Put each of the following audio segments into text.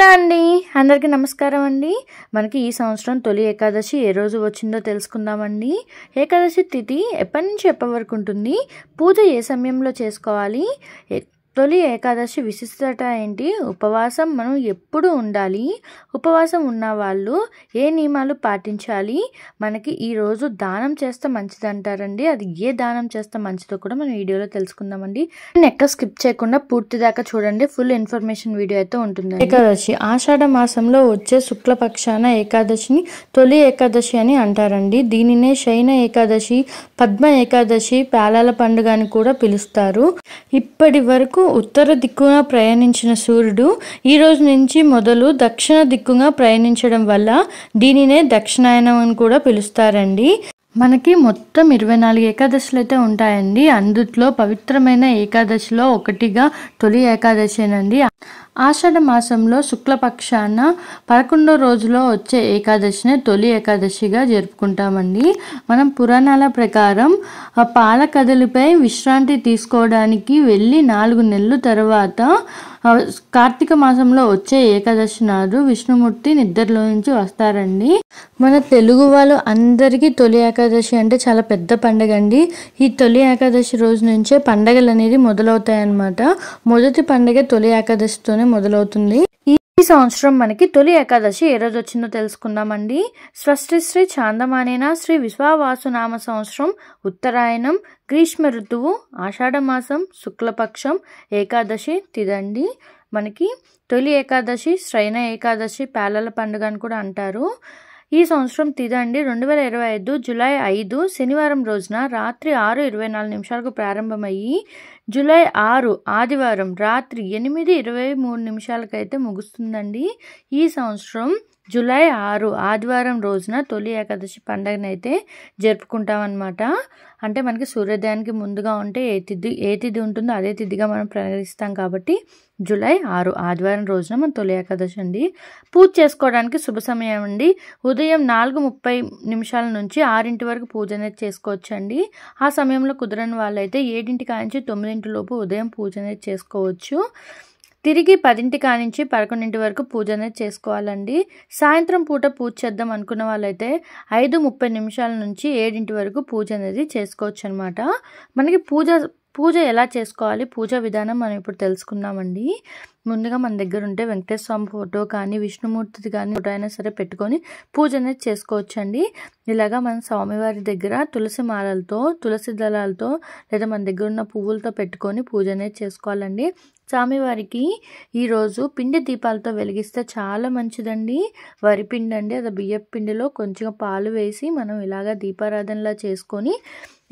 అండి అందరికీ నమస్కారం అండి. మనకి ఈ సంవత్సరం తొలి ఏకాదశి ఏ రోజు వచ్చిందో తెలుసుకుందామండి. ఏకాదశి తిథి ఎప్పటి నుంచి ఎప్పటి వరకు ఉంటుంది, పూజ ఏ సమయంలో చేసుకోవాలి, తొలి ఏకాదశి విశిష్టత ఏంటి, ఉపవాసం మనం ఎప్పుడు ఉండాలి, ఉపవాసం ఉన్న వాళ్ళు ఏ నియమాలు పాటించాలి, మనకి ఈరోజు దానం చేస్తే మంచిది అంటారండి. అది ఏ దానం చేస్తే మంచిదో కూడా మనం వీడియోలో తెలుసుకుందామండి. ఎక్కడ స్కిప్ చేయకుండా పూర్తి దాకా చూడండి, ఫుల్ ఇన్ఫర్మేషన్ వీడియో అయితే ఉంటుంది. ఏకాదశి ఆషాఢ మాసంలో వచ్చే శుక్లపక్షాన ఏకాదశిని తొలి ఏకాదశి అని అంటారండి. దీనినే శయన ఏకాదశి, పద్మ ఏకాదశి, పేలాల పండుగ అని కూడా పిలుస్తారు. ఇప్పటి వరకు ఉత్తర దిక్కున ప్రయాణించిన సూర్యుడు ఈ రోజు నుంచి మొదలు దక్షిణ దిక్కుగా ప్రయాణించడం వల్ల దీనినే దక్షిణాయనం అని కూడా పిలుస్తారండి. మనకి మొత్తం 24 ఏకాదశులు అయితే ఉంటాయండి. అందుట్లో పవిత్రమైన ఏకాదశిలో ఒకటిగా తొలి ఏకాదశినండి. ఆషాఢ మాసంలో శుక్లపక్షాన 11వ రోజులో వచ్చే ఏకాదశిని తొలి ఏకాదశిగా జరుపుకుంటామండి. మనం పురాణాల ప్రకారం పాల కదలిపై విశ్రాంతి తీసుకోవడానికి వెళ్ళి 4 నెలల తర్వాత కార్తీక మాసంలో వచ్చే ఏకాదశి నాడు విష్ణుమూర్తి నిద్రలో నుంచి వస్తారండి. మన తెలుగు వాళ్ళు అందరికీ తొలి ఏకాదశి అంటే చాలా పెద్ద పండుగ అండి. ఈ తొలి ఏకాదశి రోజు నుంచే పండగలు అనేది మొదలవుతాయి అన్నమాట. మొదటి పండుగ తొలి ఏకాదశితోనే మొదలవుతుంది. ఈ సంవత్సరం మనకి తొలి ఏకాదశి ఏ రోజు వచ్చిందో తెలుసుకుందామండి. స్వస్తి శ్రీ చాందమానేన శ్రీ విశ్వావాసునామ సంవత్సరం, ఉత్తరాయణం, గ్రీష్మ ఋతువు, ఆషాఢ మాసం, శుక్లపక్షం, ఏకాదశి తిదండి. మనకి తొలి ఏకాదశి, శ్రయణ ఏకాదశి, పేలాల పండుగ అని కూడా అంటారు. ఈ సంవత్సరం తిదండి 2025 జూలై 5 శనివారం రోజున రాత్రి 6:24 ప్రారంభమయ్యి జూలై 6 ఆదివారం రాత్రి 8:23 అయితే ముగుస్తుందండి. ఈ సంవత్సరం జూలై 6 ఆదివారం రోజున తొలి ఏకాదశి పండుగనైతే జరుపుకుంటామన్నమాట. అంటే మనకి సూర్యోదయానికి ముందుగా ఉంటే ఏ తిథి ఉంటుందో అదే తిథిగా మనం పరిగణిస్తాం కాబట్టి జూలై 6 ఆదివారం రోజున మన తొలి ఏకాదశి అండి. పూజ చేసుకోవడానికి శుభ సమయం అండి. ఉదయం 4:30 నుంచి 6 వరకు పూజ అనేది చేసుకోవచ్చండి. ఆ సమయంలో కుదరని వాళ్ళైతే 7 నుంచి 9 లోపు ఉదయం పూజ అనేది చేసుకోవచ్చు. తిరిగి 10 నుంచి 11 వరకు పూజ అనేది చేసుకోవాలండి. సాయంత్రం పూట పూజ చేద్దాం అనుకున్న వాళ్ళైతే 5:30 నుంచి 7 వరకు పూజ అనేది చేసుకోవచ్చు అనమాట. మనకి పూజ ఎలా చేసుకోవాలి, పూజా విధానం మనం ఇప్పుడు తెలుసుకుందామండి. ముందుగా మన దగ్గర ఉంటే వెంకటేశ్వర స్వామి ఫోటో కానీ విష్ణుమూర్తిది కానీ ఫోటో అయినా సరే పెట్టుకొని పూజ అనేది చేసుకోవచ్చండి. ఇలాగా మన స్వామివారి దగ్గర తులసి మాలలతో, తులసి దళాలతో లేదా మన దగ్గర ఉన్న పువ్వులతో పెట్టుకొని పూజ అనేది చేసుకోవాలండి. స్వామివారికి ఈరోజు పిండి దీపాలతో వెలిగిస్తే చాలా మంచిదండి. వరిపిండి అండి, అది బియ్యపు పిండిలో కొంచెం పాలు వేసి మనం ఇలాగా దీపారాధనలా చేసుకొని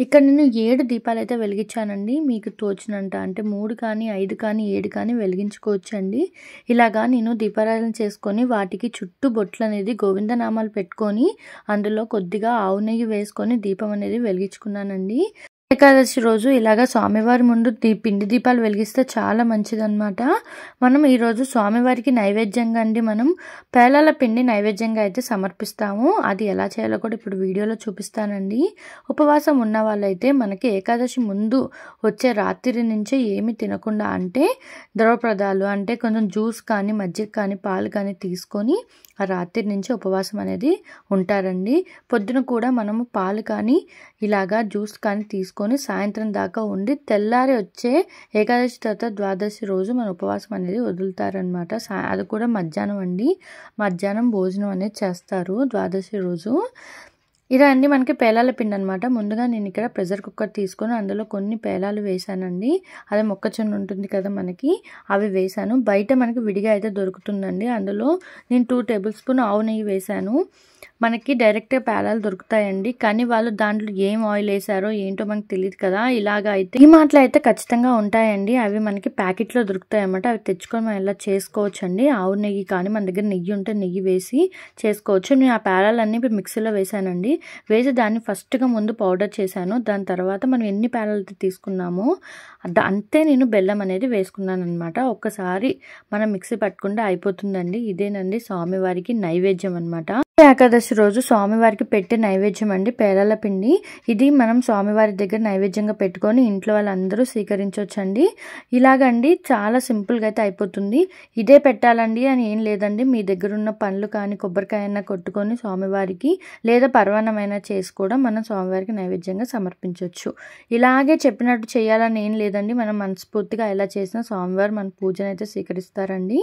ఇక్కడ నేను 7 దీపాలు అయితే వెలిగించానండి. మీకు తోచినంత అంటే 3 కానీ 5 కానీ 7 కానీ వెలిగించుకోవచ్చండి. ఇలాగా నేను దీపారాధన చేసుకొని వాటికి చుట్టూ బొట్లు అనేది గోవిందనామాలు పెట్టుకొని అందులో కొద్దిగా ఆవు నెయ్యి వేసుకొని దీపం అనేది వెలిగించుకున్నానండి. ఏకాదశి రోజు ఇలాగా స్వామివారి ముందు పిండి దీపాలు వెలిగిస్తే చాలా మంచిదన్నమాట. మనం ఈరోజు స్వామివారికి నైవేద్యంగా అండి మనం పేలాల పిండి నైవేద్యంగా అయితే సమర్పిస్తాము. అది ఎలా చేయాలో కూడా ఇప్పుడు వీడియోలో చూపిస్తానండి. ఉపవాసం ఉన్న వాళ్ళైతే మనకి ఏకాదశి ముందు వచ్చే రాత్రి నుంచే ఏమి తినకుండా అంటే ద్రవపదాలు అంటే కొంచెం జ్యూస్ కానీ మజ్జిగ కానీ పాలు కానీ తీసుకొని ఆ రాత్రి నుంచి ఉపవాసం అనేది ఉంటారండి. పొద్దున కూడా మనము పాలు కానీ ఇలాగా జ్యూస్ కానీ తీసుకొని సాయంత్రం దాకా ఉండి తెల్లారి వచ్చే ఏకాదశి తర్వాత ద్వాదశి రోజు మన ఉపవాసం అనేది వదులుతారనమాట. అది కూడా మధ్యాహ్నం అండి. మధ్యాహ్నం భోజనం అనేది చేస్తారు ద్వాదశి రోజు. ఇలా అండి మనకి పేలాల పిండి అనమాట. ముందుగా నేను ఇక్కడ ప్రెషర్ కుక్కర్ తీసుకొని అందులో కొన్ని పేలాలు వేసానండి. అదే మొక్కజొన్న ఉంటుంది కదా మనకి, అవి వేసాను. బయట మనకి విడిగా అయితే దొరుకుతుందండి. అందులో నేను 2 టేబుల్ స్పూన్ ఆవు నెయ్యి వేసాను. మనకి డైరెక్ట్గా పేలాలు దొరుకుతాయండి, కానీ వాళ్ళు దాంట్లో ఏం ఆయిల్ వేసారో ఏంటో మనకు తెలియదు కదా. ఇలాగ అయితే ఈ మాటలు అయితే ఖచ్చితంగా ఉంటాయండి. అవి మనకి ప్యాకెట్లో దొరుకుతాయి అన్నమాట. అవి తెచ్చుకొని మనం ఇలా చేసుకోవచ్చు అండి. ఆవు నెయ్యి కానీ మన దగ్గర నెయ్యి ఉంటే నెయ్యి వేసి చేసుకోవచ్చు. నేను ఆ పేలాలన్నీ ఇప్పుడు మిక్సీలో వేసానండి. వేసి దాన్ని ఫస్ట్గా ముందు పౌడర్ చేశాను. దాని తర్వాత మనం ఎన్ని పేలాలు తీసుకున్నామో అంతే నేను బెల్లం అనేది వేసుకున్నాను అనమాట. ఒక్కసారి మనం మిక్సీ పట్టుకుంటే అయిపోతుందండి. ఇదేనండి స్వామివారికి నైవేద్యం అనమాట. ఏకాదశి రోజు స్వామివారికి పెట్టే నైవేద్యం అండి పేలాల పిండి. ఇది మనం స్వామివారి దగ్గర నైవేద్యంగా పెట్టుకొని ఇంట్లో వాళ్ళందరూ స్వీకరించవచ్చండి. ఇలాగండి చాలా సింపుల్గా అయితే అయిపోతుంది. ఇదే పెట్టాలండి అని ఏం లేదండి. మీ దగ్గర ఉన్న పండ్లు కానీ కొబ్బరికాయ అయినా కొట్టుకొని స్వామివారికి లేదా పరవాన్నమైనా చేసి కూడా మనం స్వామివారికి నైవేద్యంగా సమర్పించవచ్చు. ఇలాగే చెప్పినట్టు చేయాలని ఏం లేదండి. మనం మనస్ఫూర్తిగా ఎలా చేసినా స్వామివారు మన పూజను అయితే స్వీకరిస్తారండి.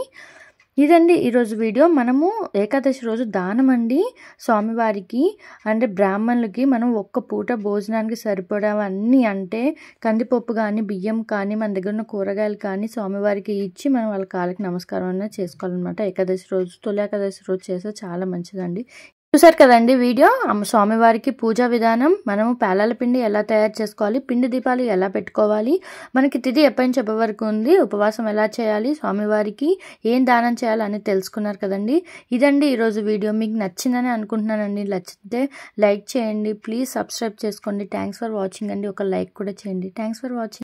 ఇదండి ఈరోజు వీడియో. మనము ఏకాదశి రోజు దానం అండి స్వామివారికి అంటే బ్రాహ్మణులకి మనం ఒక్క పూట భోజనానికి సరిపడవన్నీ అంటే కందిపప్పు కానీ బియ్యం కానీ మన దగ్గర ఉన్న కూరగాయలు కానీ స్వామివారికి ఇచ్చి మనం వాళ్ళ కాళ్ళకి నమస్కారం అనేది చేసుకోవాలన్నమాట. ఏకాదశి రోజు తొలి ఏకాదశి రోజు చేస్తే చాలా మంచిదండి. చూసారు కదండి వీడియో. స్వామివారికి పూజా విధానం, మనము పేలాల పిండి ఎలా తయారు చేసుకోవాలి, పిండి దీపాలు ఎలా పెట్టుకోవాలి, మనకి తిథి ఎప్పటి నుంచి ఎప్పటి వరకు ఉంది, ఉపవాసం ఎలా చేయాలి, స్వామివారికి ఏం దానం చేయాలి అని తెలుసుకున్నారు కదండి. ఇదండి ఈరోజు వీడియో. మీకు నచ్చిందని అనుకుంటున్నానండి. నచ్చితే లైక్ చేయండి, ప్లీజ్ సబ్స్క్రైబ్ చేసుకోండి. థ్యాంక్స్ ఫర్ వాచింగ్ అండి. ఒక లైక్ కూడా చేయండి. Thanks for watching.